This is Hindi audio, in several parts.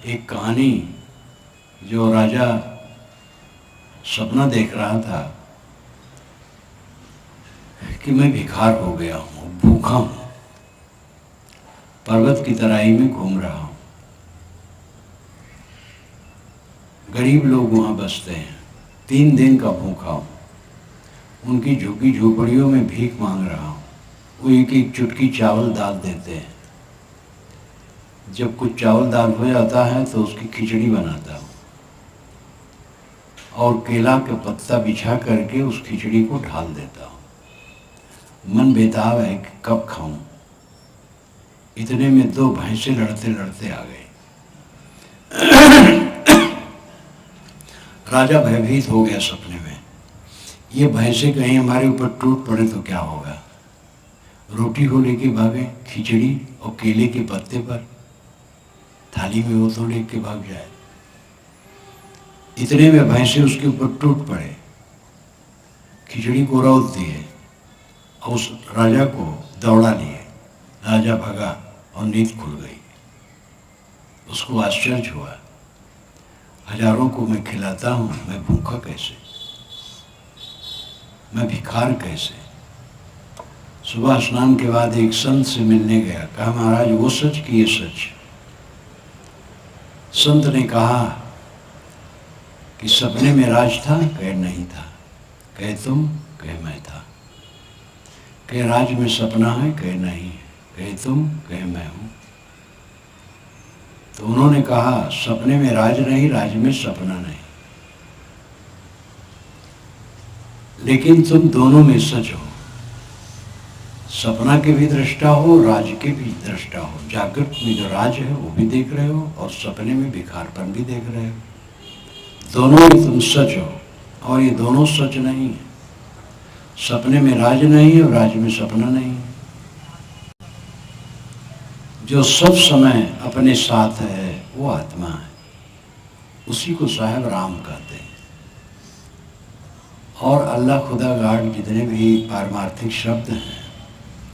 एक कहानी जो राजा सपना देख रहा था कि मैं भिखार हो गया हूँ, भूखा हूँ, पर्वत की तराई में घूम रहा हूँ। गरीब लोग वहाँ बसते हैं, 3 दिन का भूखा हूँ, उनकी झुग्गी झोपड़ियों में भीख मांग रहा हूँ। वो एक एक चुटकी चावल दाल देते हैं। जब कुछ चावल दाल हो जाता है तो उसकी खिचड़ी बनाता हूँ और केला का पत्ता बिछा करके उस खिचड़ी को ढाल देता हूँ। मन बेताब है कि कब खाऊं। इतने में 2 भैंसे लड़ते लड़ते आ गए। राजा भयभीत हो गया सपने में। ये भैंसे कहीं हमारे ऊपर टूट पड़े तो क्या होगा। रोटी को लेके भागे, खिचड़ी और केले के पत्ते पर थाली में वो तो लेके भाग जाए। इतने में भैंसे उसके ऊपर टूट पड़े, खिचड़ी को रौंद दिए और उस राजा को दौड़ा लिए। राजा भागा और नींद खुल गई। उसको आश्चर्य हुआ, हजारों को मैं खिलाता हूँ, मैं भूखा कैसे, मैं भिखार कैसे। सुबह स्नान के बाद एक संत से मिलने गया। कहा महाराज वो सच कि ये सच। संत ने कहा कि सपने में राज था, कहे नहीं था, कहे तुम, कहे मैं था, कहे राज में सपना है, कहे नहीं, कहे तुम, कहे मैं हूं। तो उन्होंने कहा सपने में राज नहीं, राज में सपना नहीं, लेकिन तुम दोनों में सच हो। सपना के भी दृष्टा हो, राज के भी दृष्टा हो। जागृत में जो राज है वो भी देख रहे हो और सपने में भिखारपन भी देख रहे हो। दोनों में तुम सच हो और ये दोनों सच नहीं है। सपने में राज नहीं है और राज में सपना नहीं है। जो सब समय अपने साथ है वो आत्मा है, उसी को साहब राम कहते हैं। और अल्लाह, खुदा, गाड जितने भी पारमार्थिक शब्द हैं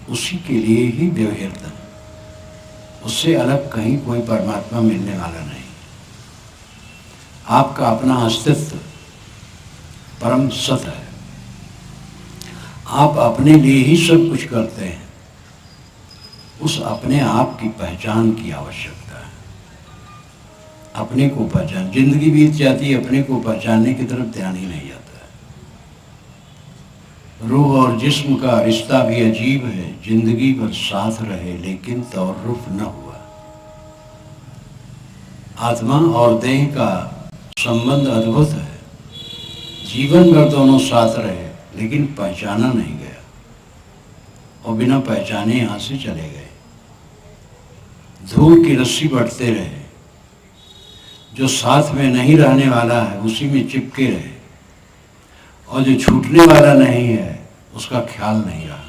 उसी के लिए ही व्यवहित है। उससे अलग कहीं कोई परमात्मा मिलने वाला नहीं। आपका अपना अस्तित्व परम सत्य है। आप अपने लिए ही सब कुछ करते हैं। उस अपने आप की पहचान की आवश्यकता है। अपने को पहचान, जिंदगी बीत जाती है, अपने को पहचानने की तरफ ध्यान ही नहीं जाता है। रूह और जिस्म का रिश्ता भी अजीब है, जिंदगी भर साथ रहे लेकिन तवर्रुफ न हुआ। आत्मा और देह का संबंध अद्भुत है। जीवन भर दोनों साथ रहे लेकिन पहचाना नहीं गया और बिना पहचाने यहाँ से चले गए। धूल की रस्सी बढ़ते रहे, जो साथ में नहीं रहने वाला है उसी में चिपके रहे और जो छूटने वाला नहीं है उसका ख्याल नहीं रहा।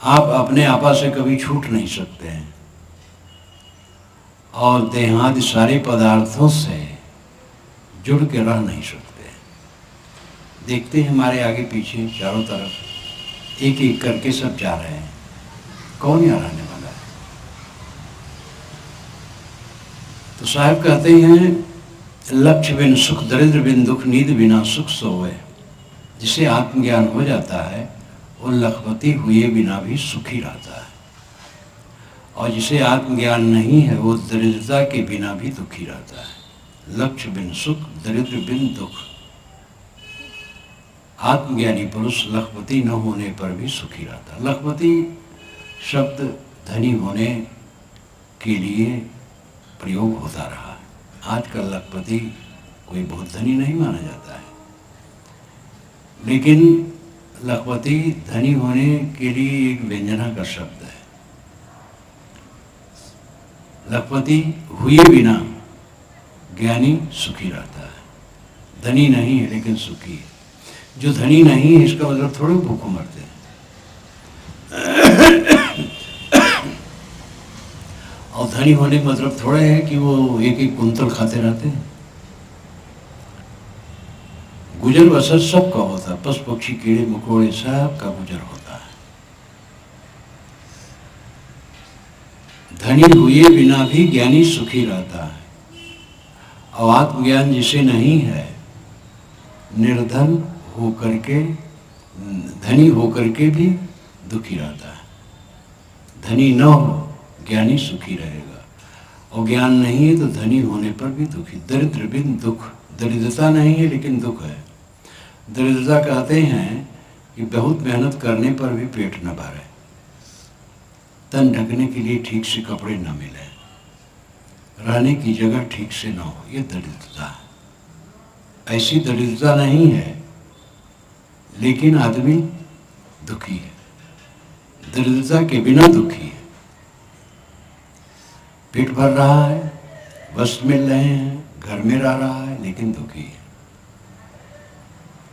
आप अपने आपा से कभी छूट नहीं सकते हैं और देहादि सारे पदार्थों से जुड़ के रह नहीं सकते। देखते हैं हमारे आगे पीछे चारों तरफ एक एक करके सब जा रहे हैं, कौन यहाँ रहने वाला है। तो साहब कहते हैं लक्ष्य बिन सुख, दरिद्र बिन दुख, नींद बिना सुख सोए। जिसे आत्मज्ञान हो जाता है वो लखपति हुए बिना भी सुखी रहता है और जिसे आत्मज्ञान नहीं है वो दरिद्रता के बिना भी दुखी रहता है। लक्ष्य बिन सुख, दरिद्र बिन दुख। आत्मज्ञानी पुरुष लखपति न होने पर भी सुखी रहता है। लखपति शब्द धनी होने के लिए प्रयोग होता रहा है। आजकल लखपति कोई बहुत धनी नहीं माना जाता है, लेकिन लखपति धनी होने के लिए एक व्यंजना का शब्द है। लखपति हुए बिना ज्ञानी सुखी रहता है। धनी नहीं है लेकिन सुखी है। जो धनी नहीं है इसका मतलब थोड़े भूखों मरते हैं। और धनी होने का मतलब थोड़ा है कि वो एक एक कुंतल खाते रहते हैं। गुजर बसर सबका होता है, पशु पक्षी कीड़े मकोड़े सब का गुजर होता है। धनी हुए बिना भी ज्ञानी सुखी रहता है, और आत्मज्ञान जिसे नहीं है, निर्धन होकर के, धनी होकर के भी दुखी रहता है। धनी न हो, ज्ञानी सुखी रहेगा, और ज्ञान नहीं है तो धनी होने पर भी दुखी। दरिद्र बिन दुख, दरिद्रता नहीं है लेकिन दुख है। दरिद्रता कहते हैं कि बहुत मेहनत करने पर भी पेट न भरे, तन ढकने के लिए ठीक से कपड़े न मिले, रहने की जगह ठीक से न हो, ये दरिद्रता है। ऐसी दरिद्रता नहीं है लेकिन आदमी दुखी है, दरिद्रता के बिना दुखी है। पेट भर रहा है, वस्त्र मिल रहे हैं, घर में रह रहा है, लेकिन दुखी है।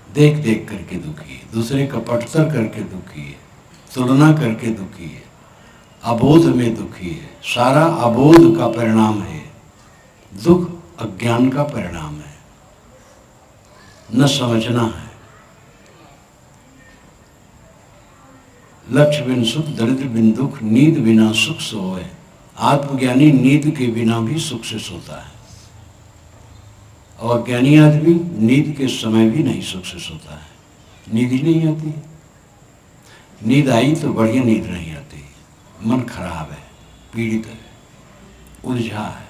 देख देख करके दुखी है, दूसरे का पटतर करके दुखी है, तुलना करके दुखी है, अबोध में दुखी है। सारा अबोध का परिणाम है, दुख अज्ञान का परिणाम है, न समझना है। लक्ष्य बिन सुख, दरिद्र बिन दुख, नींद बिना सुख सोए। आत्मज्ञानी नींद के बिना भी सुख से सोता है, और ज्ञानी आदमी नींद के समय भी नहीं सुख से सोता है। नींद ही नहीं आती है, नींद आई तो बढ़िया नींद नहीं आती, मन खराब है, पीड़ित है, उलझा है।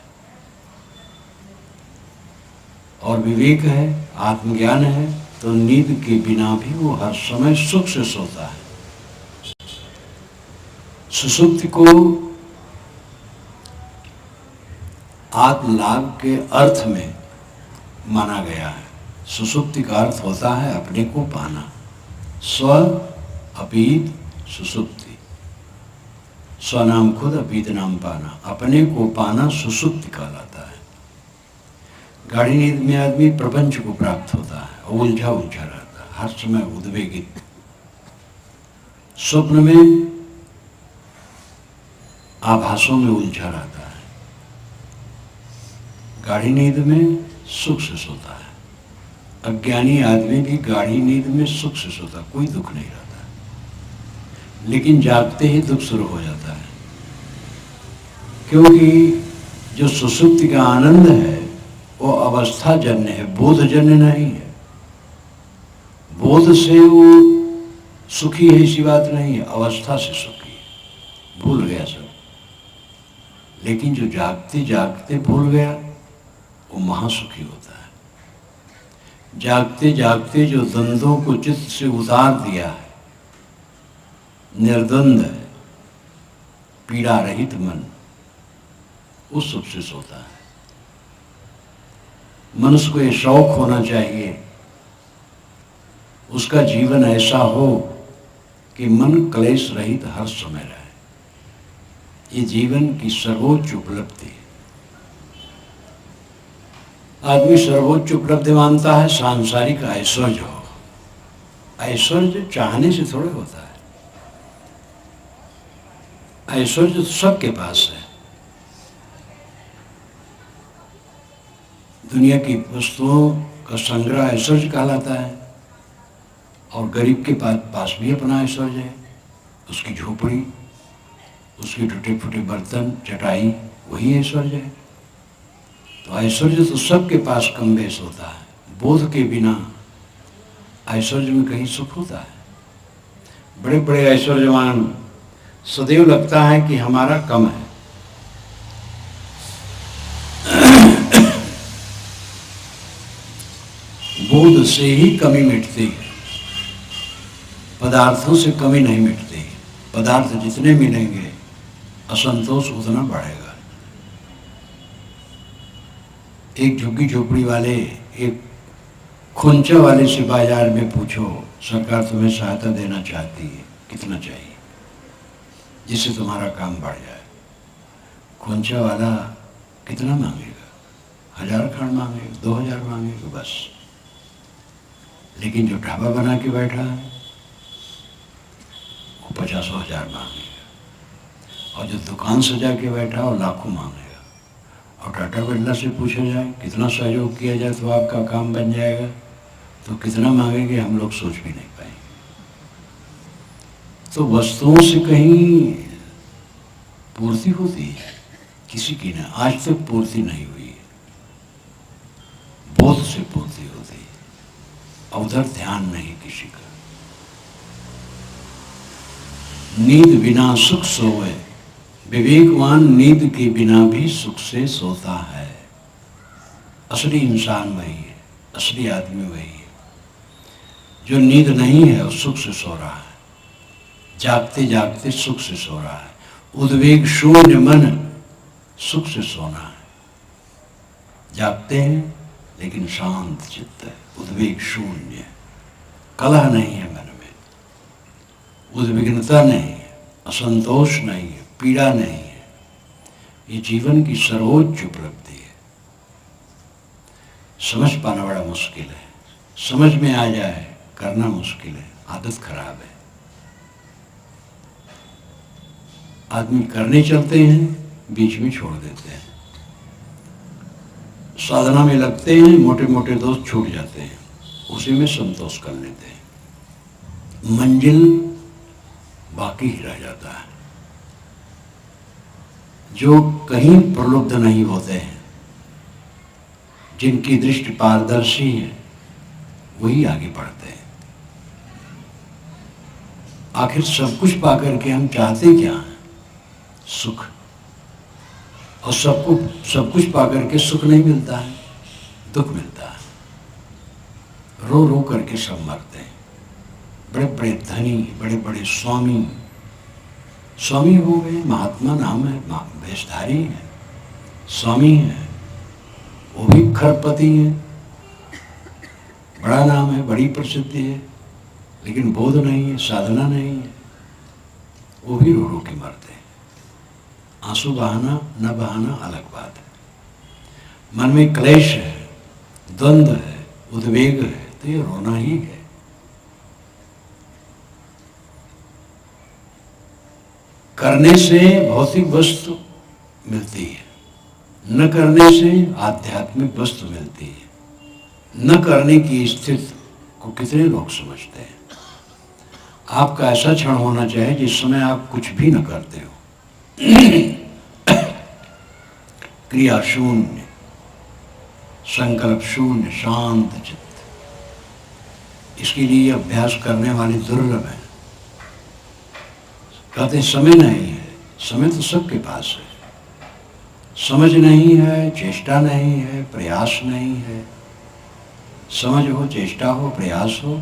और विवेक है, आत्मज्ञान है, तो नींद के बिना भी वो हर समय सुख से सोता है। सुषुप्ति को आत्मलाभ के अर्थ में माना गया है। सुषुप्ति का अर्थ होता है अपने को पाना, स्व अपीत सुषुप्ति, स्व नाम खुद, अपीत नाम पाना। अपने को पाना सुषुप्ति कहलाता है। गाढ़ी नींद में आदमी प्रपंच को प्राप्त होता है, उलझा उलझा रहता है, हर समय उद्वेगित। स्वप्न में आभासों में उलझा रहता है, गाढ़ी नींद में सुख से सोता है। अज्ञानी आदमी भी गाढ़ी नींद में सुख से सोता, कोई दुख नहीं रहता, लेकिन जागते ही दुख शुरू हो जाता है। क्योंकि जो सुषुप्ति का आनंद है वो अवस्था जन्य है, बोध जन्य नहीं है। बोध से वो सुखी है ऐसी बात नहीं है, अवस्था से सुखी है, भूल गया सब। लेकिन जो जागते जागते भूल गया वो महासुखी होता है। जागते जागते जो द्वंद्वों को चित्त से उतार दिया है, निर्द्वंद है, पीड़ा रहित मन, उस सुख से सोता है। मनुष्य को ये शौक होना चाहिए, उसका जीवन ऐसा हो कि मन क्लेश रहित हर समय रहे। ये जीवन की सर्वोच्च उपलब्धि है। आदमी सर्वोच्च उपलब्धि मानता है सांसारिक ऐश्वर्य हो। ऐश्वर्य चाहने से थोड़े होता है, ऐश्वर्य तो सबके पास है। दुनिया की वस्तुओं का संग्रह ऐश्वर्य कहलाता है, और गरीब के पास भी अपना ऐश्वर्य है। उसकी झोपड़ी, उसके टूटे फूटे बर्तन, चटाई, वही ऐश्वर्य है। तो ऐश्वर्य तो सबके पास कम बेश होता है। बोध के बिना ऐश्वर्य में कहीं सुख होता है। बड़े बड़े ऐश्वर्यवान सदैव लगता है कि हमारा कम है। बोध से ही कमी मिटती है, पदार्थों से कमी नहीं मिटती। पदार्थ जितने मिलेंगे असंतोष उतना बढ़ेगा। एक झुग्गी झोपड़ी वाले, एक खोंचा वाले से बाजार में पूछो, सरकार तुम्हें सहायता देना चाहती है, कितना चाहिए जिससे तुम्हारा काम बढ़ जाए? खोंचा वाला कितना मांगेगा? 1000 खान मांगेगा, 2000 मांगेगा बस। लेकिन जो ढाबा बना के बैठा है वो 50,000 मांगेगा, और जो दुकान सजा के बैठा वो लाखों मांगेगा। और टाटा बिरला से पूछा जाए कितना सहयोग किया जाए तो आपका काम बन जाएगा, तो कितना मांगेंगे हम लोग सोच भी नहीं पाएंगे। तो वस्तुओं से कहीं पूर्ति होती है, किसी की नहीं, आज तक पूर्ति नहीं हुई है। बोध से पूर्ति होती है, और उधर ध्यान नहीं किसी का। नींद बिना सुख सोए, विवेकवान नींद के बिना भी सुख से सोता है। असली इंसान वही है, असली आदमी वही है जो नींद नहीं है और सुख से सो रहा है, जागते जागते सुख से सो रहा है। उद्वेग शून्य मन सुख से सोना है। जागते हैं लेकिन शांत चित्त है, उद्वेग शून्य, कलह नहीं है मन में, उद्विग्नता नहीं है, असंतोष नहीं है, पीड़ा नहीं है। ये जीवन की सर्वोच्च उपलब्धि है। समझ पाना बड़ा मुश्किल है, समझ में आ जाए करना मुश्किल है, आदत खराब है। आदमी करने चलते हैं, बीच में छोड़ देते हैं, साधना में लगते हैं, मोटे मोटे दोस्त छूट जाते हैं, उसी में संतोष कर लेते हैं, मंजिल बाकी ही रह जाता है। जो कहीं प्रलुब्ध नहीं होते हैं, जिनकी दृष्टि पारदर्शी है, वही आगे बढ़ते हैं। आखिर सब कुछ पाकर के हम चाहते क्या हैं? सुख। और सब कुछ पाकर के सुख नहीं मिलता है, दुख मिलता है। रो रो करके सब मरते हैं। बड़े बड़े धनी, बड़े बड़े स्वामी हो गए, महात्मा नाम है, वेशधारी है, स्वामी है, वो भी खरपति है, बड़ा नाम है, बड़ी प्रसिद्धि है, लेकिन बोध नहीं है, साधना नहीं है, वो भी रो रो के मरते हैं। आंसू बहाना न बहाना अलग बात है। मन में क्लेश है, द्वंद्व है, उद्वेग है, तो ये रोना ही है। करने से भौतिक वस्तु मिलती है, न करने से आध्यात्मिक वस्तु मिलती है। न करने की स्थिति को कितने लोग समझते हैं। आपका ऐसा क्षण होना चाहिए जिस समय आप कुछ भी न करते हो, क्रिया शून्य, संकल्प शून्य, शांत चित्त। इसके लिए अभ्यास करने वाले दुर्लभ हैं। कहते हैं समय नहीं है, समय तो सबके पास है। समझ नहीं है, चेष्टा नहीं है, प्रयास नहीं है। समझ हो, चेष्टा हो, प्रयास हो,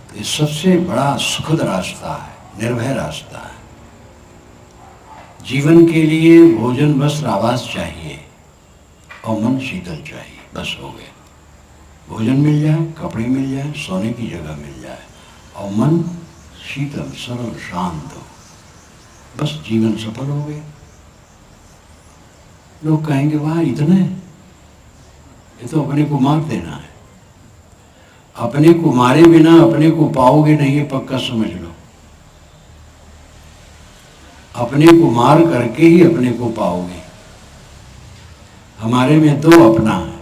तो ये सबसे बड़ा सुखद रास्ता है, निर्भय रास्ता है। जीवन के लिए भोजन, वस्त्र, आवास चाहिए और मन शीतल चाहिए, बस हो गया। भोजन मिल जाए, कपड़े मिल जाए, सोने की जगह मिल जाए और मन शीतल, सरल, शांत हो, बस जीवन सफल हो गया। लोग कहेंगे वाह इतने, ये तो अपने को मार देना है। अपने को मारे बिना अपने को पाओगे नहीं, ये पक्का समझ लो। अपने को मार करके ही अपने को पाओगे। हमारे में दो अपना है,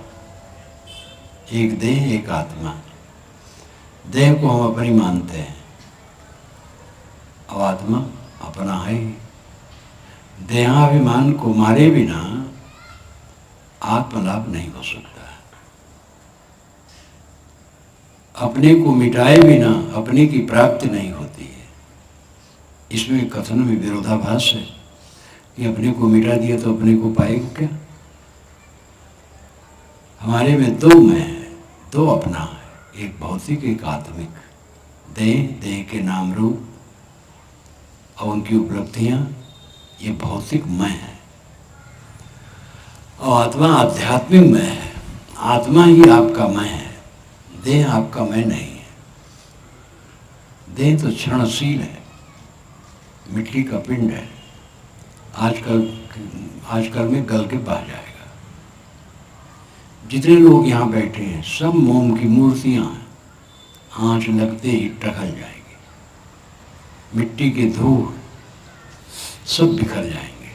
एक देह, एक आत्मा। देह को हम अपनी मानते हैं और आत्मा अपना है ही। देहाभिमान को मारे बिना आत्मलाभ नहीं हो सकता। अपने को मिटाए बिना अपने की प्राप्ति नहीं होती है। इसमें कथन में विरोधाभास है कि अपने को मिटा दिया तो अपने को पाएगा क्या। हमारे में दो मैं है, दो अपना है, एक भौतिक, एक आत्मिक। देह के नाम रूप और उनकी उपलब्धियां, ये भौतिक मैं है। और आत्मा आध्यात्मिक मैं है। आत्मा ही आपका मैं है, देह आपका मैं नहीं है। देह तो क्षणशील है, मिट्टी का पिंड है, आजकल में गल के बह जाएगा। जितने लोग यहाँ बैठे हैं सब मोम की मूर्तियां हैं, आंच लगते ही टकल जाएगी, मिट्टी के धूल सब बिखर जाएंगे।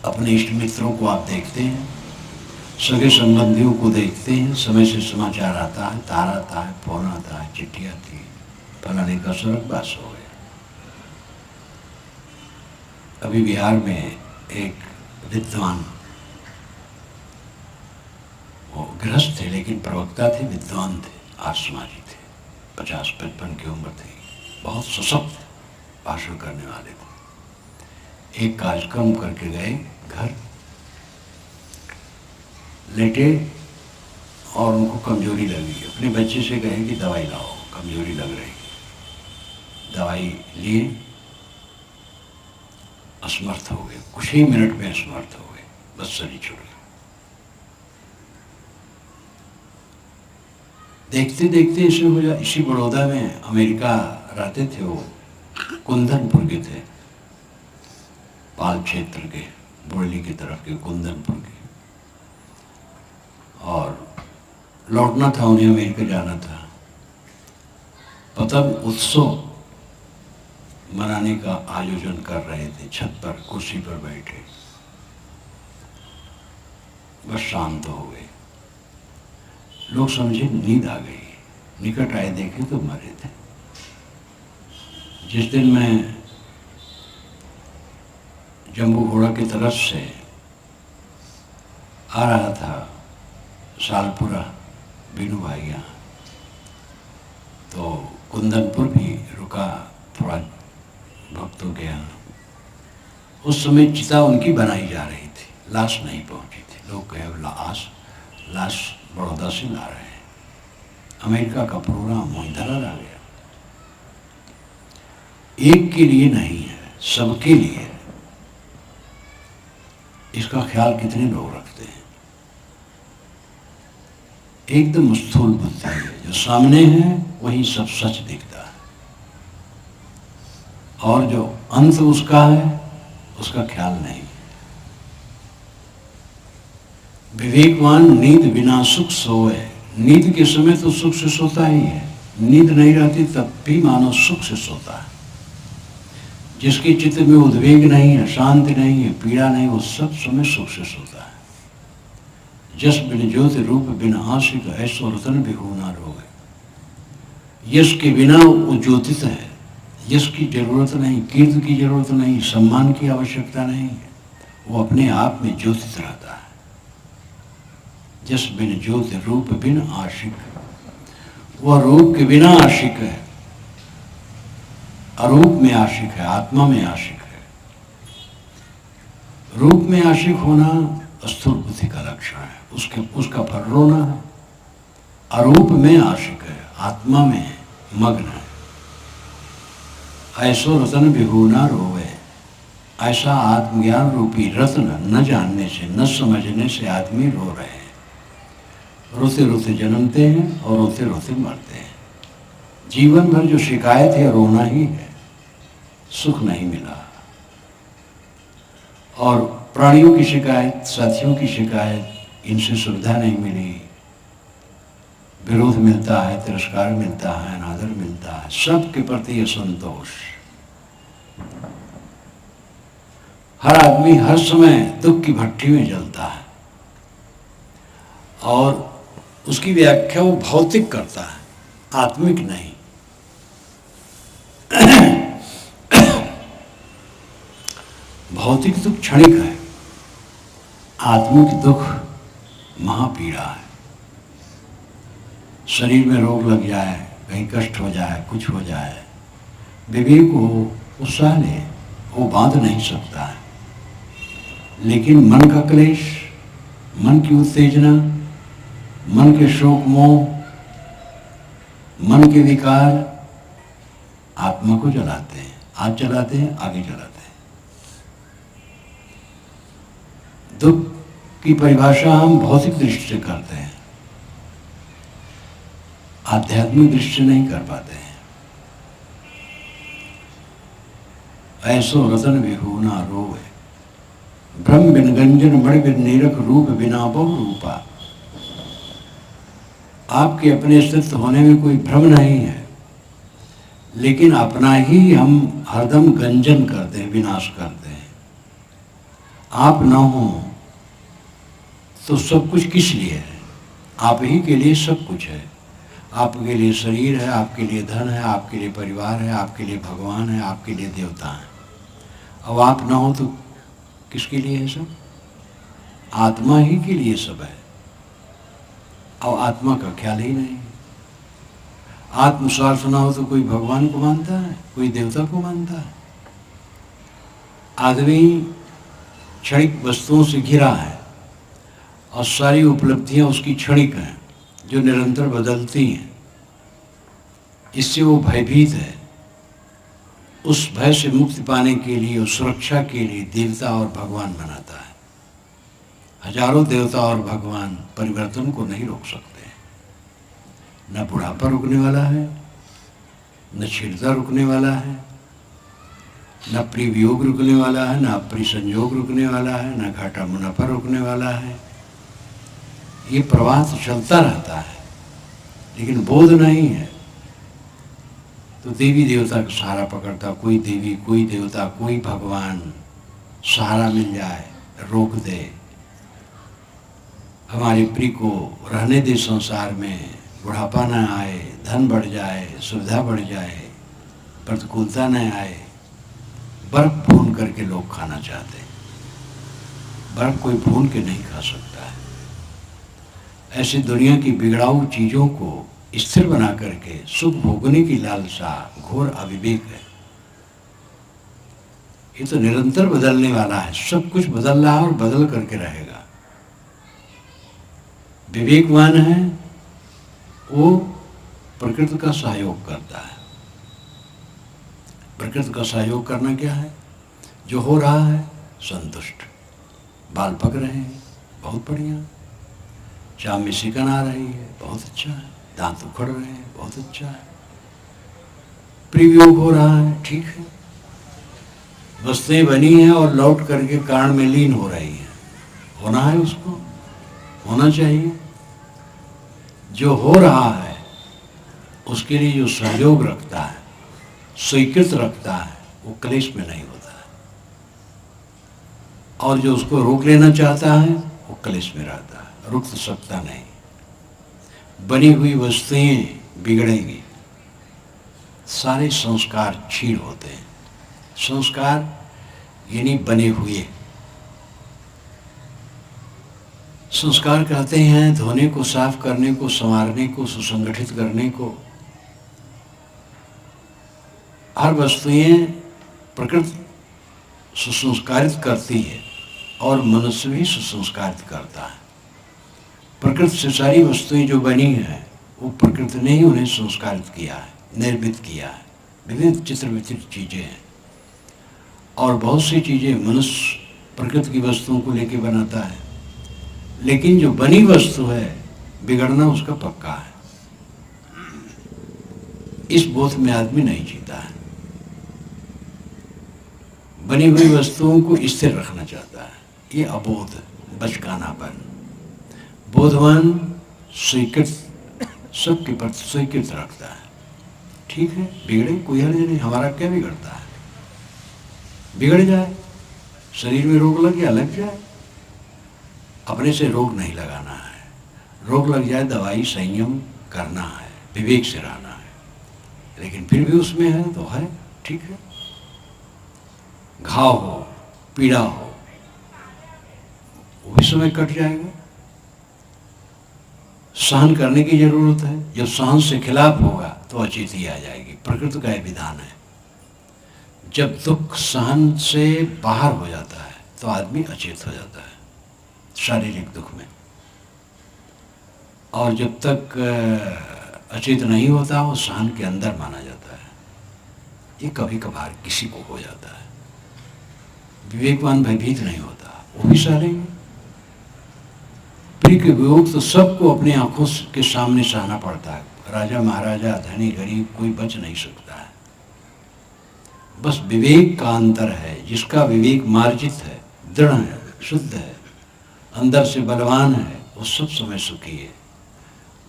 अपने इष्ट मित्रों को आप देखते हैं, सगे संबंधियों को देखते हैं, समय से समाचार आता है, तार आता है, फोन आता है, चिट्ठी आती है, फलाने का स्वर्गवास हो गया। अभी बिहार में एक विद्वान, वो गृहस्थ थे लेकिन प्रवक्ता थे, विद्वान थे, आर्षमाजी थे, 50-55 की उम्र थी, बहुत सशक्त भाषण करने वाले थे। एक कार्यक्रम करके गए घर, लेटे और उनको कमजोरी लगी। अपने बच्चे से कहे कि दवाई लाओ, कमजोरी लग रही। दवाई लिए, असमर्थ हो गए, कुछ ही मिनट में असमर्थ हो गए, बस शरीर छूट गया। देखते देखते इसे हो जा। इसी बड़ौदा में अमेरिका रहते थे वो, कुंदनपुर के थे, पाल क्षेत्र के, बुरली की तरफ के कुंदनपुर के, और लौटना था उन्हें, अमेरिका जाना था। पतंग उत्सव मनाने का आयोजन कर रहे थे, छत पर कुर्सी पर बैठे, बस शांत हो गए। लोग समझे नींद आ गई, निकट आए, देखे तो मरे थे। जिस दिन मैं जम्बू घोड़ा की तरफ से आ रहा था सालपुरा बीनू भाई यहाँ, तो कुंदनपुर भी रुका थोड़ा भक्तों के यहाँ। उस समय चिता उनकी बनाई जा रही थी, लाश नहीं पहुंची थी। लोग कहे लाश बड़ौदा से ला रहे हैं। अमेरिका का प्रोग्राम वहीं धरा ला गया। एक के लिए नहीं है, सबके लिए है। इसका ख्याल कितने लोग रखते हैं? एकदम स्थूल बुद्धि है, जो सामने है वही सब सच दिखता है, और जो अंत उसका है उसका ख्याल नहीं। विवेकवान नींद बिना सुख सोए। नींद के समय तो सुख से सोता ही है, नींद नहीं रहती तब भी मानो सुख से सोता है। जिसके चित्त में उद्वेग नहीं है, शांति नहीं है, पीड़ा नहीं, वो सब समय सुख से सोता है। जस बिन ज्योति रूप बिन आशिक, ऐसो रतन बिहू ना रोए। यश के बिना वो ज्योतिष है, यश की जरूरत नहीं, कीर्ति की जरूरत नहीं, सम्मान की आवश्यकता नहीं है, वो अपने आप में ज्योतिष रहता है। जस बिन ज्योति रूप बिन आशिक, वह रूप के बिना आशिक है, अरूप में आशिक है, आत्मा में आशिक है। रूप में आशिक होना स्थूल बुद्धि का लक्षण है, उसका फल रोना है। अरूप में आशिक है, आत्मा में मग्न है। ऐसो रतन बिहू ना रोवे। ऐसा आत्मज्ञान रूपी रत्न न जानने से, न समझने से आदमी रो रहे हैं। रोते रोते जन्मते हैं और रोते रोते मरते हैं। जीवन भर जो शिकायत है रोना ही है, सुख नहीं मिला। और प्राणियों की शिकायत, साथियों की शिकायत, इनसे सुविधा नहीं मिली, विरोध मिलता है, तिरस्कार मिलता है, अनादर मिलता है, सबके प्रति असंतोष। हर आदमी हर समय दुख की भट्टी में जलता है, और उसकी व्याख्या वो भौतिक करता है, आत्मिक नहीं। भौतिक दुख क्षणिक है, आत्मिक दुख महापीड़ा है। शरीर में रोग लग जाए, कहीं कष्ट हो जाए, कुछ हो जाए, विवेक हो, उत्साह ले, वो बांध नहीं सकता है। लेकिन मन का क्लेश, मन की उत्तेजना, मन के शोक मोह, मन के विकार आत्मा को जलाते हैं। आज जलाते हैं, आगे जलाते हैं। दुख की परिभाषा हम भौतिक दृष्टि से करते हैं, आध्यात्मिक दृष्टि से नहीं कर पाते हैं। ऐसो रतन बिहू ना रोवे। ब्रह्म बिन गंजन मणि बिन नीरख, रूप बिना बहु रूपा। आपके अपने अस्तित्व होने में कोई भ्रम नहीं है, लेकिन अपना ही हम हरदम गंजन करते हैं, विनाश करते हैं। आप ना हो तो सब कुछ किस लिए है? आप ही के लिए सब कुछ है। आपके लिए शरीर है, आपके लिए धन है, आपके लिए परिवार है, आपके लिए भगवान है, आपके लिए देवता है। अब आप ना हो तो किसके लिए है सब? आत्मा ही के लिए सब है। अब आत्मा का ख्याल ही नहीं। आत्म स्वार्थ ना हो तो कोई भगवान को मानता है, कोई देवता को मानता है। आदमी क्षणिक वस्तुओं से घिरा है और सारी उपलब्धियां उसकी क्षणिक हैं, जो निरंतर बदलती हैं। इससे वो भयभीत है। उस भय से मुक्ति पाने के लिए, उस सुरक्षा के लिए देवता और भगवान बनाता है। हजारों देवता और भगवान परिवर्तन को नहीं रोक सकते। न बुढ़ापा रुकने वाला है, न क्षीणता रुकने वाला है, न प्रिय वियोग रुकने वाला है, न अप्रिय संयोग रुकने वाला है, न घाटा मुनाफा रुकने वाला है। ये प्रवाह तो चलता रहता है, लेकिन बोध नहीं है। तो देवी देवता का सहारा पकड़ता, कोई देवी, कोई देवता, कोई भगवान सहारा मिल जाए, रोक दे, हमारे प्रिय को रहने दे संसार में, बुढ़ापा न आए, धन बढ़ जाए, सुविधा बढ़ जाए, प्रतिकूलता न आए। बर्फ भून करके लोग खाना चाहते हैं, बर्फ कोई भून के नहीं खा सकता है। ऐसी दुनिया की बिगड़ाऊ चीज़ों को स्थिर बना करके सुख भोगने की लालसा घोर अविवेक है। ये तो निरंतर बदलने वाला है, सब कुछ बदल रहा है और बदल करके रहेगा। विवेकवान है वो प्रकृति का सहयोग करता है। प्रकृति का सहयोग करना क्या है? जो हो रहा है संतुष्ट, बाल पक रहे हैं बहुत बढ़िया, चाम में सिकन आ रही है बहुत अच्छा है, दांत उखड़ रहे हैं बहुत अच्छा है, प्रियोग हो रहा है ठीक है, वस्तुएं बनी हैं और लौट करके कारण में लीन हो रही हैं, होना है उसको, होना चाहिए। जो हो रहा है उसके लिए जो सहयोग रखता है, स्वीकृत रखता है, वो क्लेश में नहीं होता है। और जो उसको रोक लेना चाहता है वो क्लेश में रहता है, रुक तो सकता नहीं। बनी हुई वस्तुएं बिगड़ेंगी, सारे संस्कार क्षीण होते हैं। संस्कार यानी बने हुए। संस्कार कहते हैं धोने को, साफ करने को, संवारने को, सुसंगठित करने को। हर वस्तुएं प्रकृति सुसंस्कारित करती है और मनुष्य भी सुसंस्कारित करता है। प्रकृति से सारी वस्तुएं जो बनी हैं वो प्रकृति ने ही उन्हें संस्कारित किया है, निर्मित किया है। विभिन्न चित्र विचित्र चीज़ें हैं और बहुत सी चीज़ें मनुष्य प्रकृति की वस्तुओं को लेके बनाता है, लेकिन जो बनी वस्तु है बिगड़ना उसका पक्का है। इस बोध में आदमी नहीं जीता है। बनी हुई वस्तुओं को स्थिर रखना चाहता है, ये अबोध, बचकानापन। बोधवान स्वीकृत, सबके प्रति स्वीकृत रखता है। ठीक है, बिगड़े कोई हर्ज नहीं, हमारा क्या बिगड़ता है? बिगड़ जाए, शरीर में रोग लग जाए, अपने से रोग नहीं लगाना है। रोग लग जाए दवाई संयम करना है, विवेक से रहना है। लेकिन फिर भी उसमें है तो है, ठीक है। घाव हो, पीड़ा हो, वो भी समय कट जाएगा। सहन करने की जरूरत है। जब सहन से खिलाफ होगा तो अचेती आ जाएगी। प्रकृति का यह विधान है। जब दुख सहन से बाहर हो जाता है तो आदमी अचेत हो जाता है शारीरिक दुख में, और जब तक अचेत नहीं होता वो सहन के अंदर माना जाता है। ये कभी कभार किसी को हो जाता है। विवेकवान भयभीत नहीं होता, वो भी सह लेंगे। प्रिय के वियोग तो सबको अपनी आंखों के सामने सहना पड़ता है। राजा महाराजा, धनी गरीब, कोई बच नहीं सकता है। बस विवेक का अंतर है। जिसका विवेक मार्जित है, दृढ़ है, शुद्ध है, अंदर से बलवान है, वो सब समय सुखी है।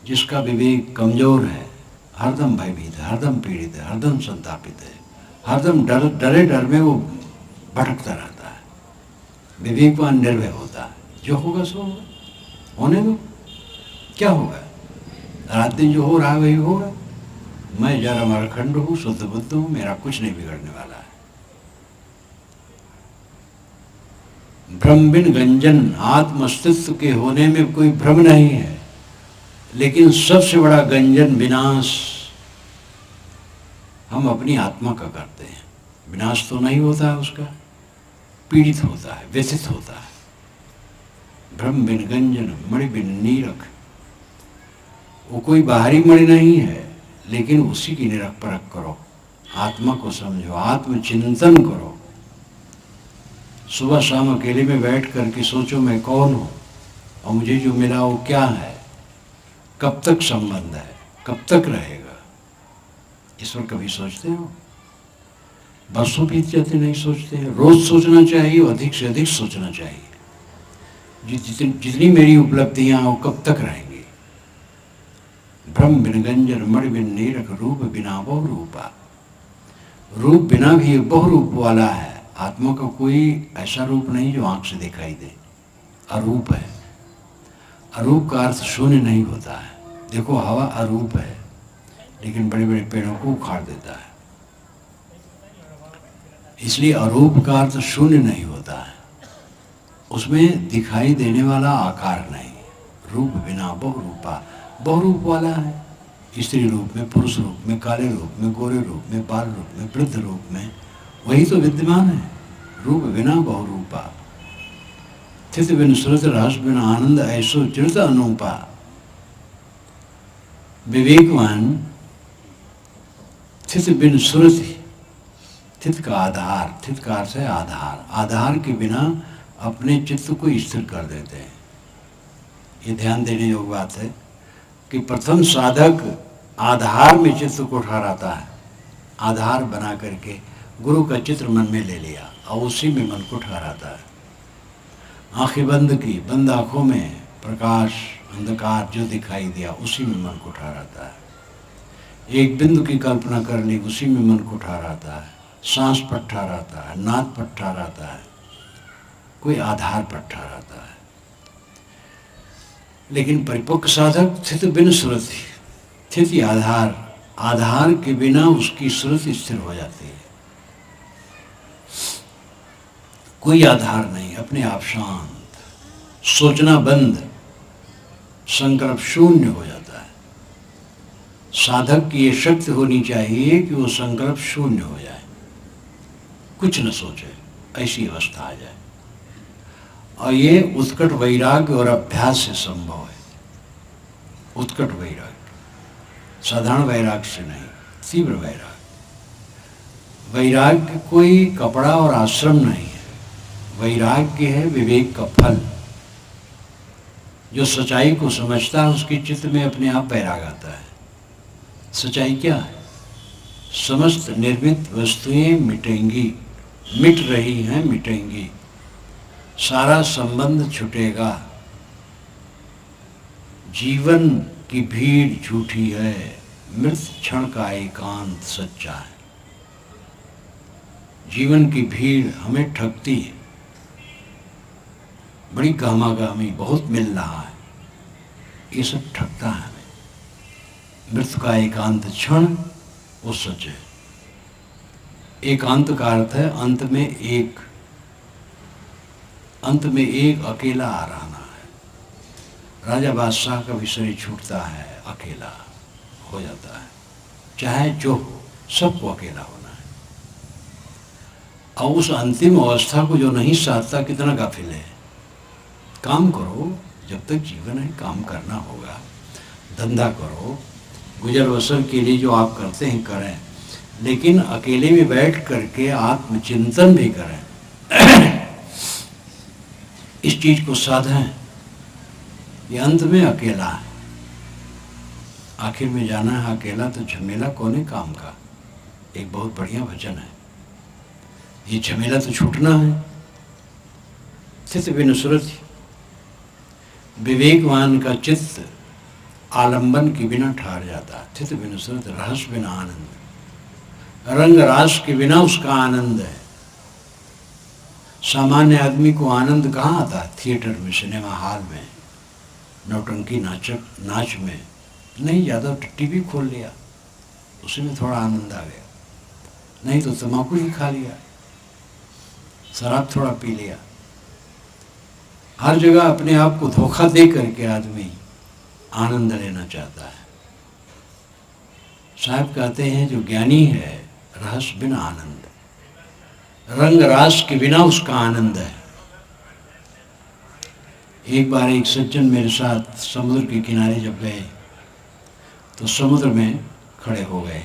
जिसका विवेक कमजोर है, हरदम भयभीत है, हरदम पीड़ित है, हरदम संतापित है, हरदम डरे डर में वो भटकता रहता है। विवेकवान निर्भय होता है, जो होगा सो होगा, होने दो, क्या होगा। रात दिन जो हो रहा है वही होगा। मैं जरा मरखंड हूँ, शुद्ध बुद्ध हूँ, मेरा कुछ नहीं बिगड़ने वाला है। भ्रम बिन गंजन, आत्म अस्तित्व के होने में कोई भ्रम नहीं है, लेकिन सबसे बड़ा गंजन विनाश हम अपनी आत्मा का करते हैं। विनाश तो नहीं होता है उसका, पीड़ित होता है, व्यथित होता है। भ्रम बिन गंजन मणि बिन नीरख, वो कोई बाहरी मणि नहीं है, लेकिन उसी की निरख परख करो, आत्मा को समझो, आत्मचिंतन करो। सुबह शाम अकेले में बैठ करके सोचो मैं कौन हूँ और मुझे जो मिला वो क्या है, कब तक संबंध है, कब तक रहेगा, इस पर कभी सोचते हो? बरसों बीत जाते नहीं सोचते हैं। रोज सोचना चाहिए, अधिक से अधिक सोचना चाहिए। जितनी मेरी उपलब्धियां वो कब तक रहेंगी। भ्रम बिन गंजन मणि बिन नीरख, रूप बिना बहु रूपा। रूप बिना भी बहु रूप वाला है। आत्मा का कोई ऐसा रूप नहीं जो आंख से दिखाई दे, अरूप है। अरूप का अर्थ शून्य नहीं होता है। देखो हवा अरूप है, लेकिन बड़े बड़े पेड़ों को उखाड़ देता है, इसलिए अरूप का अर्थ शून्य नहीं होता है, उसमें दिखाई देने वाला आकार नहीं। रूप बिना बहुरूपा, बहुरूप वाला है। स्त्री रूप में, पुरुष रूप में, काले रूप में, गोरे रूप में, बाल रूप में, वृद्ध रूप में, वही तो विद्यमान है। रूप बिना बहुरूपा, स्थित बिन सुरत, रहस्य बिन आनंद, ऐसो चिरत अनूपा। विवेकवान स्थित बिन सुरत, स्थित का आधार, स्थित का अर्थ है आधार, आधार के बिना अपने चित्त को स्थिर कर देते हैं। ये ध्यान देने योग्य बात है कि प्रथम साधक आधार में चित्त को ठहराता है। आधार बना करके गुरु का चित्र मन में ले लिया और उसी में मन को ठहराता है। आंखें बंद की, बंद आंखों में प्रकाश अंधकार जो दिखाई दिया उसी में मन को ठहराता है। एक बिंदु की कल्पना कर ली, उसी में मन को ठहराता है। सांस पर ठहराता है, नाद पर ठहराता है, कोई आधार पर ठहराता है। लेकिन परिपक्व साधक स्थित बिन सुरति, स्थिति आधार, आधार के बिना उसकी सुरति स्थिर हो जाती है। कोई आधार नहीं, अपने आप शांत, सोचना बंद, संकल्प शून्य हो जाता है। साधक की ये शक्ति होनी चाहिए कि वो संकल्प शून्य हो जाए, कुछ न सोचे, ऐसी अवस्था आ जाए। और ये उत्कट वैराग्य और अभ्यास से संभव है। उत्कट वैराग्य, साधारण वैराग्य से नहीं, तीव्र वैराग्य। वैराग्य कोई कपड़ा और आश्रम नहीं है, वैराग्य है विवेक का फल। जो सच्चाई को समझता है उसके चित्त में अपने आप वैराग आता है। सच्चाई क्या है? समस्त निर्मित वस्तुएं मिटेंगी, मिट रही हैं, मिटेंगी, सारा संबंध छूटेगा। जीवन की भीड़ झूठी है, मृत क्षण का एकांत सच्चा है। जीवन की भीड़ हमें ठगती है, बड़ी गहमागहमी, बहुत मिल रहा है, ये सब ठगता है हमें। मृत्यु का एकांत क्षण वो सच है। एकांत का अर्थ है अंत में एक अकेला आ रहना है। राजा बादशाह का भी शरीर छूटता है, अकेला हो जाता है, चाहे जो हो, सबको अकेला होना है। और उस अंतिम अवस्था को जो नहीं साधता कितना गाफिल है। काम करो, जब तक जीवन है काम करना होगा, धंधा करो, गुजर बसर के लिए जो आप करते हैं करें, लेकिन अकेले में बैठ करके आत्मचिंतन भी करें। इस चीज को साधें। ये अंत में अकेला है, आखिर में जाना है अकेला, तो झमेला कौन काम का। एक बहुत बढ़िया वचन है, ये झमेला तो छूटना है। स्थित बिन सुरति, विवेकवान का चित्त आलंबन के बिना ठहर जाता है। स्थित बिन सुरति, रहस्य बिना आनंद, रंग रास के बिना उसका आनंद है। सामान्य आदमी को आनंद कहाँ आता है? थिएटर में, सिनेमा हॉल में, नौटंकी नाच में नहीं, ज़्यादा टीवी खोल लिया, उसी में थोड़ा आनंद आ गया, नहीं तो तम्बाकू ही खा लिया, शराब थोड़ा पी लिया, हर जगह अपने आप को धोखा दे करके आदमी आनंद लेना चाहता है। साहब कहते हैं जो ज्ञानी है रस बिना आनंद, रंग रास के बिना उसका आनंद है। एक बार एक सज्जन मेरे साथ समुद्र के किनारे जब गए तो समुद्र में खड़े हो गए।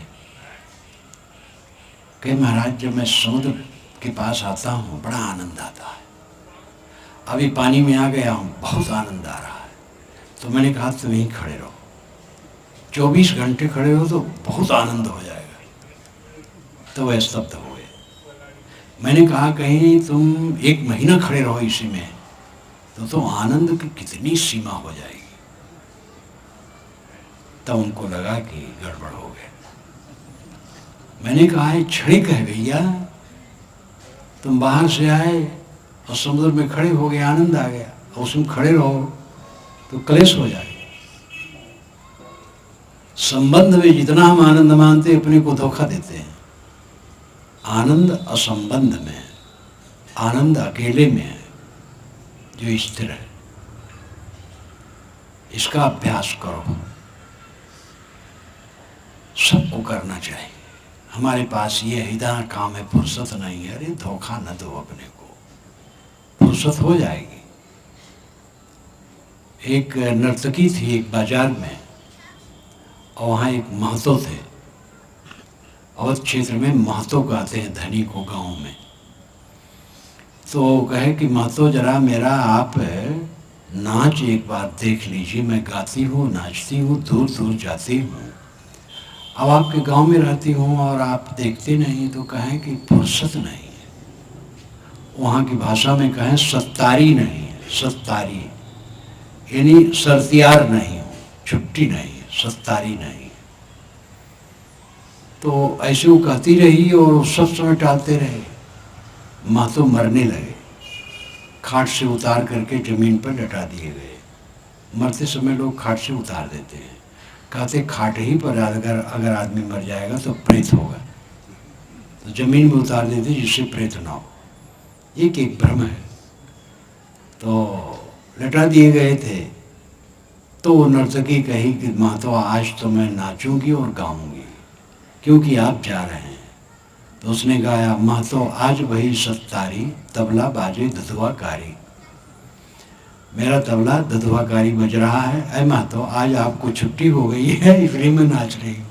कहे महाराज जब मैं समुद्र के पास आता हूँ बड़ा आनंद आता है, अभी पानी में आ गया हूँ बहुत आनंद आ रहा है। तो मैंने कहा तुम यहीं खड़े रहो, 24 घंटे खड़े हो तो बहुत आनंद हो जाएगा। तो वह स्तब्ध हो गए। मैंने कहा कहीं तुम 1 महीना खड़े रहो इसी में तो आनंद की कितनी सीमा हो जाएगी। तब उनको लगा कि गड़बड़ हो गए। मैंने कहा है क्षणिक है भैया, तुम बाहर से आए और समुद्र में खड़े हो गए, आनंद आ गया, और उसमें खड़े रहो तो क्लेश हो जाएगा। संबंध में जितना हम आनंद मानते अपने को धोखा देते हैं। आनंद असंबंध में है, आनंद अकेले में है जो स्थिर है। इसका अभ्यास करो, सबको करना चाहिए। हमारे पास ये इतना काम है, फुर्सत नहीं है। अरे धोखा न दो अपने को, फुर्सत हो जाएगी। एक नर्तकी थी एक बाजार में और वहाँ एक महतो थे। अवध क्षेत्र में महतो गाते हैं धनी को गाँव में। तो कहे कि महतो जरा मेरा आप नाच एक बार देख लीजिए, मैं गाती हूँ नाचती हूँ दूर दूर जाती हूँ, अब आपके गांव में रहती हूँ और आप देखते नहीं। तो कहें कि फुर्सत नहीं है। वहाँ की भाषा में कहें सत्तारी नहीं है, सत्तारी यानी सरतियार नहीं हो, छुट्टी नहीं है, सत्तारी नहीं है। तो ऐसे वो कहती रही और सब समय टालते रहे। महतो मरने लगे, खाट से उतार करके जमीन पर लटा दिए गए। मरते समय लोग खाट से उतार देते हैं, कहते खाट ही पर अगर आदमी मर जाएगा तो प्रेत होगा, तो जमीन में उतार देते जिससे प्रेत ना हो। एक भ्रम है। तो लटा दिए गए थे। तो वो नर्तकी कही कि महतो आज तो मैं नाचूंगी और गाऊंगी क्योंकि आप जा रहे हैं। तो उसने गाया महतो आज वही सत्तारी, तबला बाजे दुधुआकारी। मेरा तबला दुधुआकारी बज रहा है। ऐ महतो आज आपको छुट्टी हो गई है इसलिए मैं नाच रही हूँ।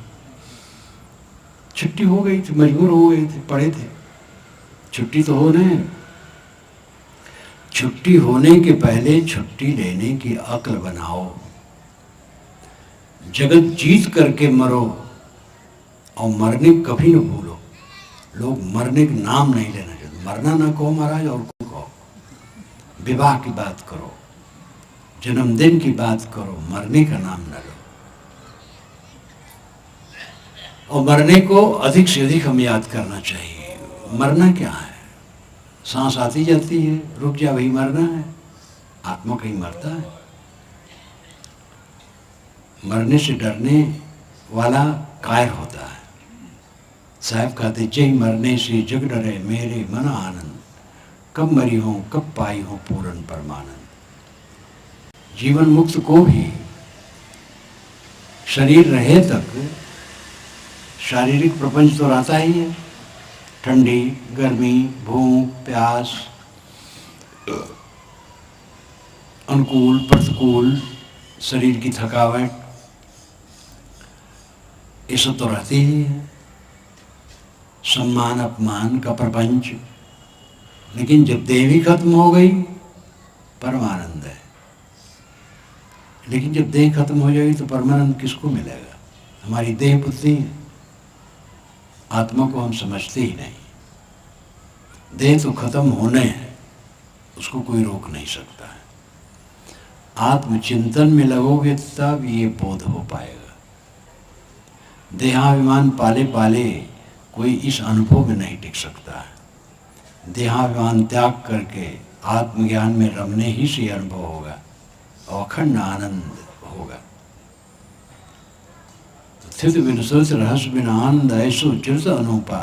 छुट्टी हो गई थी, मजबूर हो गए थे, पड़े थे। छुट्टी तो होने, छुट्टी होने के पहले छुट्टी लेने की अक्ल बनाओ। जगत जीत करके मरो और मरने कभी न भूलो। लोग मरने का नाम नहीं लेना चाहते। मरना ना कहो महाराज, और को कहो। विवाह की बात करो, जन्मदिन की बात करो, मरने का नाम न लो। और मरने को अधिक से अधिक हम याद करना चाहिए। मरना क्या है? सांस आती जाती है, रुक जा, वही मरना है। आत्मा कहीं मरता है? मरने से डरने वाला कायर होता है। साहब कहते जय मरने से जग डरे मेरे मन आनंद, कब मरी हो कब पाई हो पूर्ण परमानंद। जीवन मुक्त को भी शरीर रहे तक शारीरिक प्रपंच तो रहता ही है। ठंडी, गर्मी, भूख, प्यास, अनुकूल प्रतिकूल, शरीर की थकावट, ये सब तो रहती ही है। सम्मान अपमान का प्रपंच। लेकिन जब देह भी खत्म हो गई परमानंद है। लेकिन जब देह खत्म हो जाएगी तो परमानंद किसको मिलेगा? हमारी देह बुद्धि, आत्मा को हम समझते ही नहीं। देह तो खत्म होने है, उसको कोई रोक नहीं सकता है। आत्मचिंतन में लगोगे तब ये बोध हो पाएगा। देहाभिमान पाले पाले कोई इस अनुभव में नहीं टिक सकता है। देहाभिमान त्याग करके आत्मज्ञान में रमने ही से अनुभव होगा और अखंड आनंद होगा। स्थित बिन सोच रहस्य बिन आनंद ऐसो चरित अनुपा।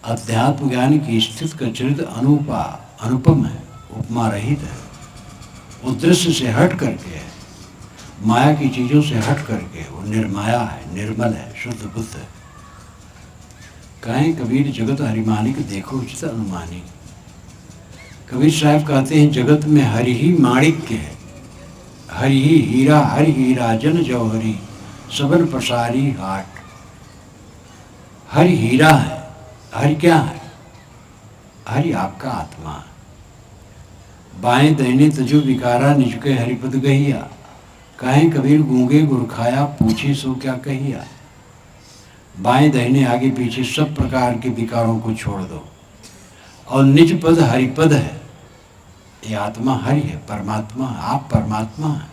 अध्यात्म ज्ञान की स्थित का चरित अनुपा, अनुपम है, उपमा रहित है। वो दृश्य से हट करके है, माया की चीजों से हट करके वो निर्माया है, निर्मल है, शुद्ध बुद्ध है। कहें कबीर जगत हरिमानिक देखो उचित अनुमानी। कबीर साहब कहते हैं जगत में हरि ही माणिक्य है, हरि ही हीरा, हरि हीरा जन जौहरी, सबन प्रसारी हाट। हरि हीरा है। हरि क्या है? हरि आपका आत्मा है। बाएं दाहिने तजु विकारा निजके हरिपद गहिया। कहें कबीर गूंगे गुर खाया, पूछे सो क्या कहिया। बाएं दाहिने आगे पीछे सब प्रकार के विकारों को छोड़ दो और निज पद हरिपद है। ये आत्मा हरि है, परमात्मा। आप परमात्मा हैं,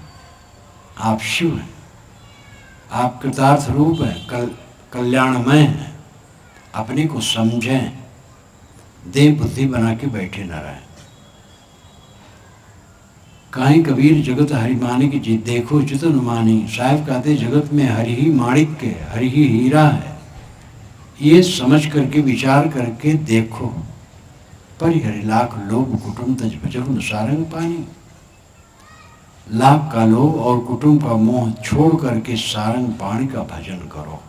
आप शिव हैं, आप कृतार्थ रूप हैं, कल्याणमय हैं। अपने को समझें, देह बुद्धि बना के बैठे न रहें। कहीं कबीर जगत हरि मानिक जी देखो चित अनुमानी। साहब कहते जगत में हरि ही माणिक्य है, हरि ही हीरा है। ये समझ करके विचार करके देखो। परिहरि लाख लोभ कुटुंब तज भजहु न सारंग पानी। लाख का लोभ और कुटुंब का मोह छोड़ करके सारंग पाणी का भजन करो।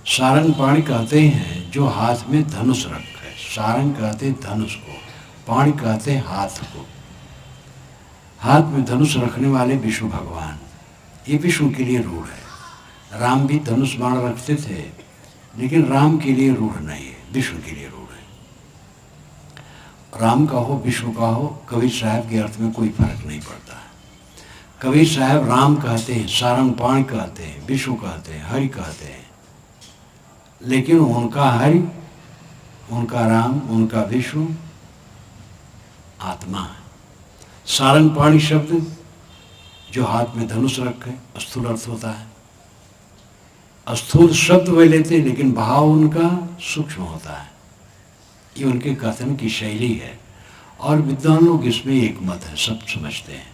सारंग पाणी कहते हैं जो हाथ में धनुष रखे। सारंग कहते धनुष को, पाणी कहते हाथ को। हाथ में धनुष रखने वाले विष्णु भगवान, ये विष्णु के लिए रूढ़ है। राम भी धनुष बाण रखते थे, लेकिन राम के लिए रूढ़ नहीं है, विष्णु के लिए रूढ़ है। राम का हो विष्णु का हो, कबीर साहब के अर्थ में कोई फर्क नहीं पड़ता है। कबीर साहब राम कहते हैं, सारंग पाणी कहते हैं, विष्णु कहते हैं, हरि कहते हैं, लेकिन उनका हरि, उनका राम, उनका विष्णु आत्मा है। सारंग पाणी शब्द जो हाथ में धनुष रखे, स्थूल अर्थ होता है। स्थूल शब्द वे लेते हैं, लेकिन भाव उनका सूक्ष्म होता है। ये उनके कथन की शैली है और विद्वान लोग इसमें एक मत है, सब समझते हैं।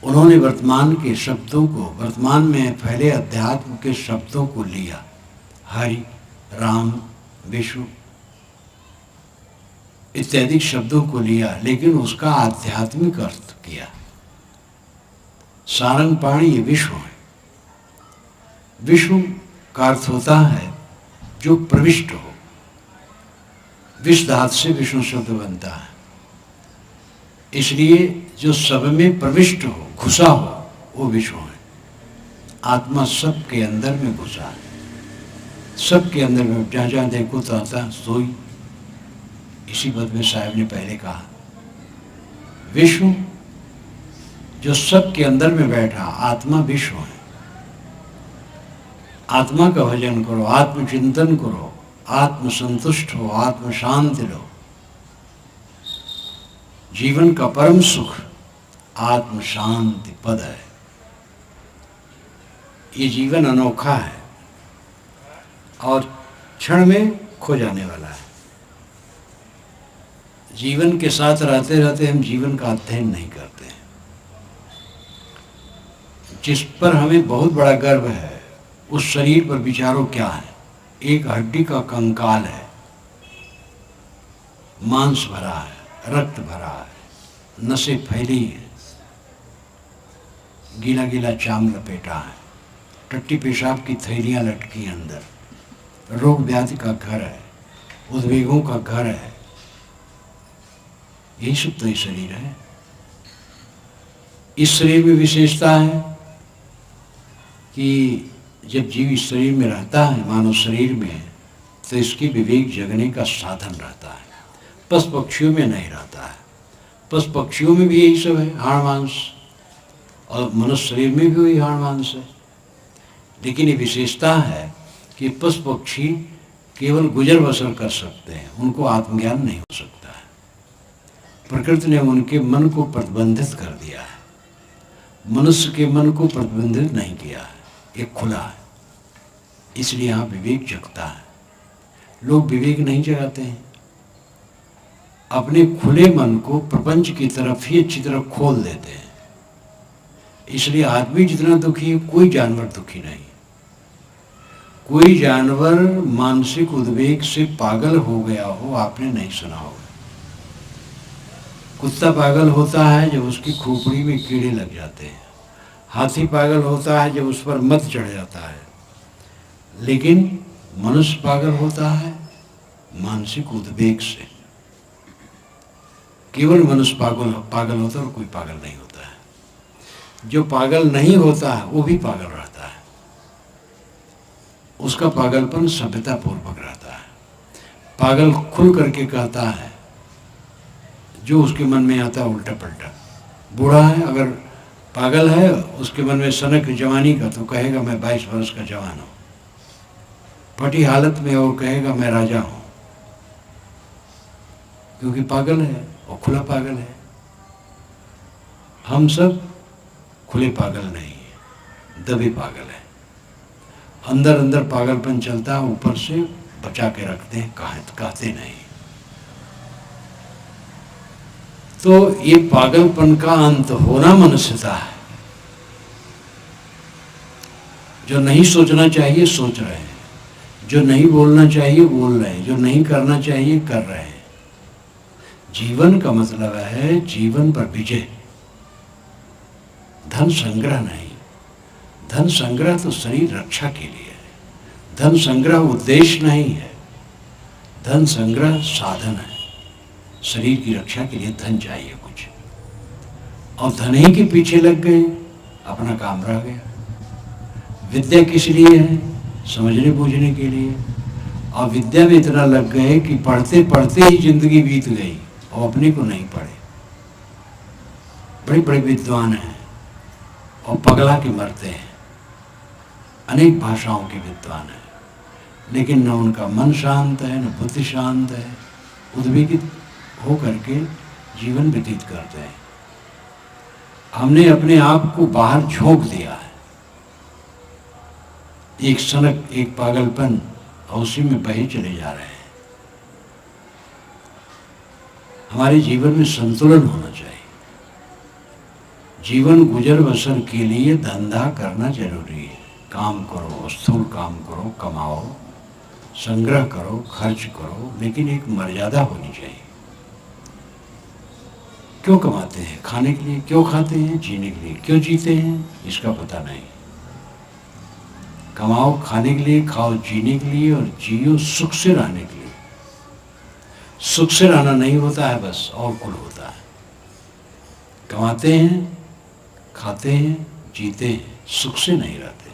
उन्होंने वर्तमान के शब्दों को, वर्तमान में फैले अध्यात्म के शब्दों को लिया, हरि, राम, विष्णु इत्यादि शब्दों को लिया, लेकिन उसका आध्यात्मिक अर्थ किया। सारंग पाणी ये विष्णु है। विष्णु का अर्थ होता है जो प्रविष्ट हो। विष धातु से विष्णु शब्द बनता है, इसलिए जो सब में प्रविष्ट हो, घुसा हो, वो विष्णु है। आत्मा सब के अंदर में घुसा है, सब के अंदर में। जहाँ जहाँ देखो तो आता सोई। इसी पद में साहब ने पहले कहा विष्णु जो सब के अंदर में बैठा, आत्मा विष्णु है। आत्मा का भजन करो, आत्मचिंतन करो, आत्म संतुष्ट हो, आत्म शांति लो। जीवन का परम सुख आत्म शांति पद है। ये जीवन अनोखा है और क्षण में खो जाने वाला है। जीवन के साथ रहते रहते हम जीवन का अध्ययन नहीं करते हैं। जिस पर हमें बहुत बड़ा गर्व है, उस शरीर पर विचारो क्या है। एक हड्डी का कंकाल है, मांस भरा है, रक्त भरा है, नसें फैली हैं, गीला गीला चाम लपेटा है, टट्टी पेशाब की थैलियां लटकी अंदर, रोग व्याधि का घर है, उद्वेगों का घर है। यही सब तो ये शरीर है। इस शरीर में विशेषता है कि जब जीव इस शरीर में रहता है, मानव शरीर में, तो इसकी विवेक जगने का साधन रहता है। पशु पक्षियों में नहीं रहता है। पशु पक्षियों में भी यही सब है, हाड़ मांस, और मनुष्य शरीर में भी वही हाड़ मांस है। लेकिन ये विशेषता है कि पशु पक्षी केवल गुजर बसर कर सकते हैं, उनको आत्मज्ञान नहीं हो सकता है। प्रकृति ने उनके मन को प्रतिबंधित कर दिया है, मनुष्य के मन को प्रतिबंधित नहीं किया है। ये खुला है, इसलिए यहाँ विवेक जगता है। लोग विवेक नहीं जगाते हैं, अपने खुले मन को प्रपंच की तरफ ही अच्छी तरह खोल देते हैं। इसलिए आदमी जितना दुखी है, कोई जानवर दुखी नहीं। कोई जानवर मानसिक उद्वेग से पागल हो गया हो, आपने नहीं सुना होगा। कुत्ता पागल होता है जब उसकी खोपड़ी में कीड़े लग जाते हैं, हाथी पागल होता है जब उस पर मत चढ़ जाता है, लेकिन मनुष्य पागल होता है मानसिक उद्वेग से। केवल मनुष्य पागल होता है और कोई पागल नहीं होता है। जो पागल नहीं होता है वो भी पागल रहता है, उसका पागलपन सभ्यता पूर्वक रहता है। पागल खुल करके कहता है जो उसके मन में आता है उल्टा पलटा। बूढ़ा है, अगर पागल है, उसके मन में सनक जवानी का, तो कहेगा मैं 22 वर्ष का जवान हूँ। फटी हालत में और कहेगा मैं राजा हूँ, क्योंकि पागल है और खुला पागल है। हम सब खुले पागल नहीं है, दबे पागल है। अंदर अंदर पागलपन चलता है, ऊपर से बचा के रखते हैं, कहते नहीं। तो ये पागलपन का अंत होना मनुष्यता है। जो नहीं सोचना चाहिए सोच रहे हैं, जो नहीं बोलना चाहिए बोल रहे हैं, जो नहीं करना चाहिए कर रहे हैं। जीवन का मतलब है जीवन पर विजय, धन संग्रह नहीं। धन संग्रह तो शरीर रक्षा के लिए है, धन संग्रह उद्देश्य नहीं है। धन संग्रह साधन है, शरीर की रक्षा के लिए धन चाहिए कुछ, और धन ही के पीछे लग गए, अपना काम रह गया। विद्या किस लिए है? समझने बूझने के लिए। और विद्या में इतना लग गए कि पढ़ते पढ़ते ही जिंदगी बीत गई और अपने को नहीं पढ़े। बड़े बड़े विद्वान हैं और पगला के मरते हैं, अनेक भाषाओं के विद्वान हैं, लेकिन न उनका मन शांत है, न बुद्धि शांत है, उद्वेगित हो करके जीवन व्यतीत करते हैं। हमने अपने आप को बाहर झोंक दिया है, एक सनक, एक पागलपन, और उसी में बहे चले जा रहे हैं। हमारे जीवन में संतुलन होना चाहिए। जीवन गुजर बसर के लिए धंधा करना जरूरी है। काम करो, स्थूल काम करो, कमाओ, संग्रह करो, खर्च करो, लेकिन एक मर्यादा होनी चाहिए। क्यों कमाते हैं? खाने के लिए। क्यों खाते हैं? जीने के लिए। क्यों जीते हैं? इसका पता नहीं। कमाओ खाने के लिए, खाओ जीने के लिए, और जियो सुख से रहने के लिए। सुख से रहना नहीं होता है बस, और कुल होता है। कमाते हैं, खाते हैं, जीते हैं, सुख से नहीं रहते।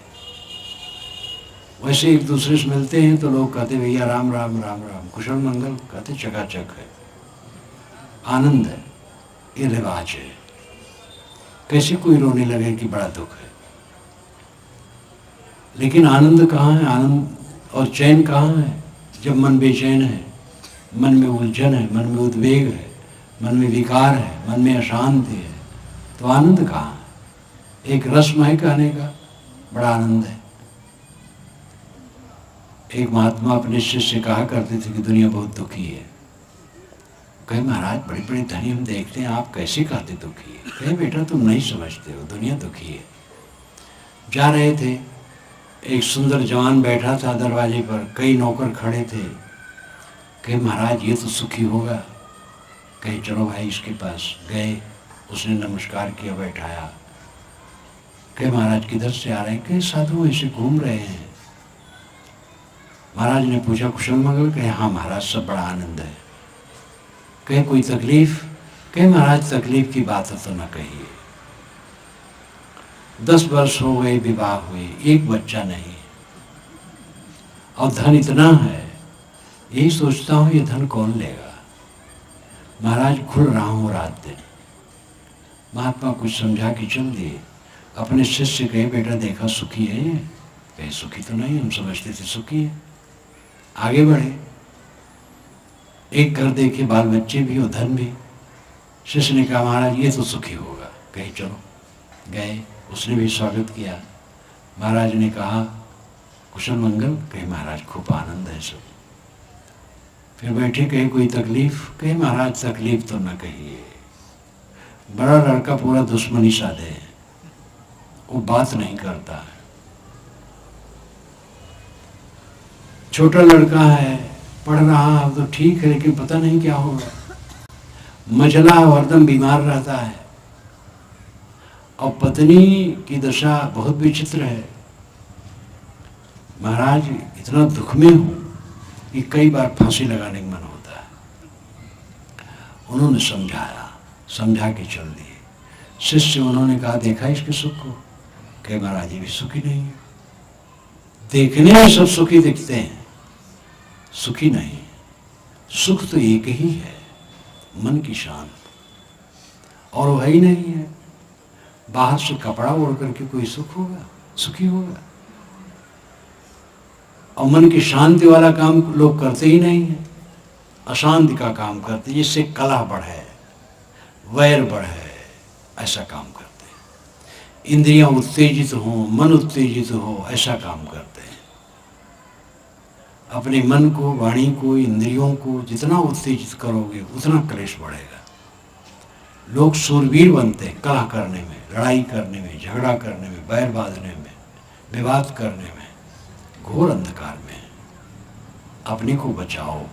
वैसे एक दूसरे से मिलते हैं तो लोग कहते भैया राम राम राम राम, कुशल मंगल, कहते चकाचक है, आनंद है, ये रिवाज है। कैसे कोई रोने लगे कि बड़ा दुख है? लेकिन आनंद कहाँ है? आनंद और चैन कहाँ है? जब मन बेचैन है, मन में उलझन है, मन में उद्वेग है, मन में विकार है, मन में अशांति है, तो आनंद कहाँ है? एक रस्म है कहने का, बड़ा आनंद है। एक महात्मा अपने शिष्य से कहा करते थे कि दुनिया बहुत दुखी है। कहे महाराज बड़े बड़े धनी हम देखते हैं, आप कैसे कहते दुखी है? कहे बेटा तुम नहीं समझते हो, दुनिया दुखी है। जा रहे थे, एक सुंदर जवान बैठा था दरवाजे पर, कई नौकर खड़े थे। कहे महाराज ये तो सुखी होगा। कहे चलो भाई इसके पास। गए, उसने नमस्कार किया, बैठाया। कहे महाराज किधर से आ रहे हैं? कहे साधु ऐसे घूम रहे हैं। महाराज ने पूछा कुशल मंगल? कहे हाँ महाराज सब बड़ा आनंद है। कहे कोई तकलीफ? कहे महाराज तकलीफ की बात तो न कहिए, 10 वर्ष हो गए विवाह हुए, एक बच्चा नहीं, और धन इतना है, यही सोचता हूँ ये धन कौन लेगा। महाराज खुल रहा हूँ रात दिन। महात्मा कुछ समझा के चल दिए। अपने शिष्य से कहे बेटा देखा सुखी है ये? कहे सुखी तो नहीं, हम समझते थे सुखी है। आगे बढ़े, एक घर देखे, बाल बच्चे भी और धन भी। शिष्य ने कहा महाराज ये तो सुखी होगा। कहे चलो। गए, उसने भी स्वागत किया। महाराज ने कहा कुशल मंगल? कहे महाराज खूब आनंद है सब। फिर बैठे, कहे कोई तकलीफ? कहे महाराज तकलीफ तो न कहिए, बड़ा लड़का पूरा दुश्मनी साधे है, वो बात नहीं करता है। छोटा लड़का है, पढ़ रहा है तो ठीक है, लेकिन पता नहीं क्या होगा। मचला हरदम बीमार रहता है। और पत्नी की दशा बहुत विचित्र है। महाराज इतना दुख में हूं कि कई बार फांसी लगाने का मन होता है। उन्होंने समझाया, समझा के चल दिए। शिष्य उन्होंने कहा, देखा इसके सुख को? कहे महाराज ये भी सुखी नहीं है। देखने में सब सुखी दिखते हैं, सुखी नहीं। सुख तो एक ही है, मन की शांति, और वो है ही नहीं है। बाहर से कपड़ा ओढ़ करके कोई सुख होगा, सुखी होगा? और मन की शांति वाला काम लोग करते ही नहीं है, अशांति का काम करते, जिससे कलह बढ़े, वैर बढ़े, ऐसा काम करते हैं। इंद्रियां उत्तेजित हों, मन उत्तेजित हो, ऐसा काम करते हैं। अपने मन को, वाणी को, इंद्रियों को जितना उत्तेजित करोगे उतना क्लेश बढ़ेगा। लोग शूरवीर बनते हैं कलह करने में, लड़ाई करने में, झगड़ा करने में, बैर बांधने में, विवाद करने में, घोर अंधकार में। अपने को बचाओ।